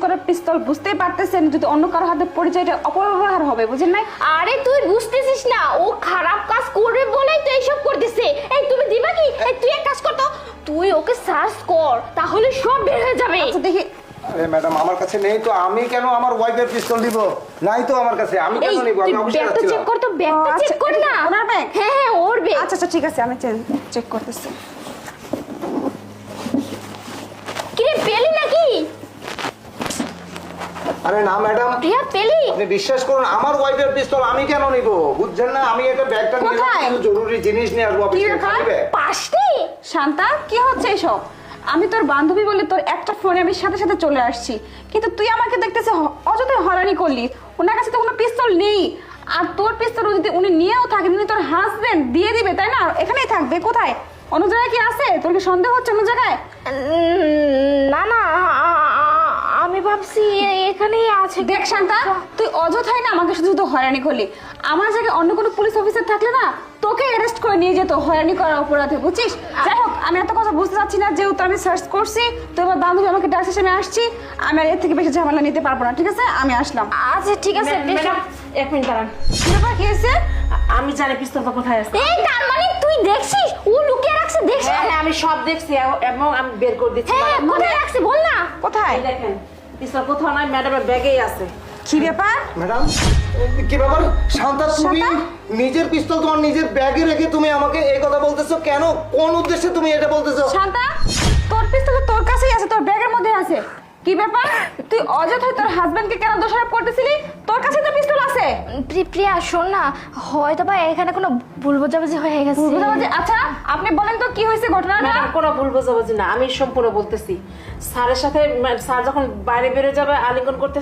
পিস্তলের পিস্তল, বুঝতেই পারতেছেন যদি অন্য কারো হাতে পরিচয়টা অপব্যবহার হবে, বুঝেন নাই? আরে তুই বুঝতেছিস না, ও খারাপ কাজ করবে বলেই তো এইসব করতেছে। এই তুমি দিবা কি? এই তুই এক কাজ কর তো, তুই ওকে সার্চ কর, তাহলে সব বের হয়ে যাবে। আচ্ছা দেখি। আরে ম্যাডাম আমার কাছে নেই তো, আমি কেন আমার ওয়াইফের পিস্তল দিব? নাই তো আমার কাছে, আমি কেন নিব? আমি অবশ্যই ব্যাগটা চেক যাচ্ছিলাম। কর তো, ব্যাগটা চেক কর না। ওনার ব্যাগ? হ্যাঁ হ্যাঁ ওর ব্যাগ। আচ্ছা আচ্ছা ঠিক আছে, আমি চেক করতেছি। কি রে, পেলি নাকি? আরে না ম্যাডাম, প্রিয়া পেলি? আপনি বিশ্বাস করুন আমার ওয়াইফের পিস্তল আমি কেন নিব? বুঝছেন না, আমি একটা ব্যাগটা নিয়ে কোথায়? কিছু জরুরি জিনিস নিয়ে আসবো কি অফিসে। ব্যাপার? খালি ব্যাগ। পাশে? শান্তা, কি হচ্ছে এসব? আমি তোর বান্ধবী বলে তোর একটা ফোনে আমি সাথে সাথে চলে আসছি, কিন্তু তুই আমাকে দেখতেছে অযথাই হয়রানি করলি। ওনার কাছে তো কোনো পিস্তল নেই, আর তোর পিস্তল যদি উনি নিয়েও থাকেন, উনি তোর হাজবেন্ড দিয়ে দিবে, তাই না? এখানেই থাকবে, কোথায়? অন্য জায়গায় কি আছে? তোর কি সন্দেহ হচ্ছে অন্য জায়গায়? না না, আমি ভাবছি এখানেই আছে। দেখ শান্তা, তুই অযথাই না আমাকে শুধু শুধু হয়রানি করলি। আমার জায়গায় অন্য কোনো পুলিশ অফিসার থাকলে না তোকে অ্যারেস্ট করে নিয়ে যেত হয়রানি করার অপরাধে, বুঝছিস? যাই হোক, আমি এত কথা বুঝতে চাচ্ছি না, যেহেতু আমি সার্চ করছি তো আমার বান্ধবী আমাকে ডাকছে, আমি আসছি। আমি আর এর থেকে বেশি ঝামেলা নিতে পারবো না, ঠিক আছে? আমি আসলাম। আচ্ছা ঠিক আছে। ম্যাডাম, এক মিনিট দাঁড়ান। কি ব্যাপার, কি হয়েছে? আমি জানি পিস্তলটা কোথায় আছে। এই তার মানে তুই দেখছিস ও লুকিয়ে রাখছে? দেখছিস? হ্যাঁ হ্যাঁ, আমি সব দেখছি এবং আমি বের করে দিচ্ছি। হ্যাঁ কোথায় রাখছে বল না। কোথায়? এই দেখেন, পিস্তল কোথাও নয়, ম্যাডামের ব্যাগেই আছে। কি ব্যাপার? ম্যাডাম কি ব্যাপার? শান্তা, তুমি শান্তা? নিজের পিস্তল তোমার নিজের ব্যাগে রেখে তুমি আমাকে এই কথা বলতেছো কেন? কোন উদ্দেশ্যে তুমি এটা বলতেছো? শান্তা, তোর পিস্তল তো তোর কাছেই আছে, তোর ব্যাগের মধ্যে আছে। কি ব্যাপার? তুই অযথাই তোর হাজবেন্ডকে কেন দোষারোপ করতেছিলি? তোর কাছে তো পিস্তল আছে। প্রিয়া শোন না, হয়তো বা এখানে কোনো ভুল বোঝাবুঝি হয়ে গেছে। আচ্ছা আপনি বলেন তো কি হয়েছে ঘটনাটা? ম্যাডাম, কোনো ভুল বোঝাবুঝি না, আমি সম্পূর্ণ বলতেছি। স্যারের সাথে স্যার যখন বাইরে বেরো যাবে আলিঙ্গন করতে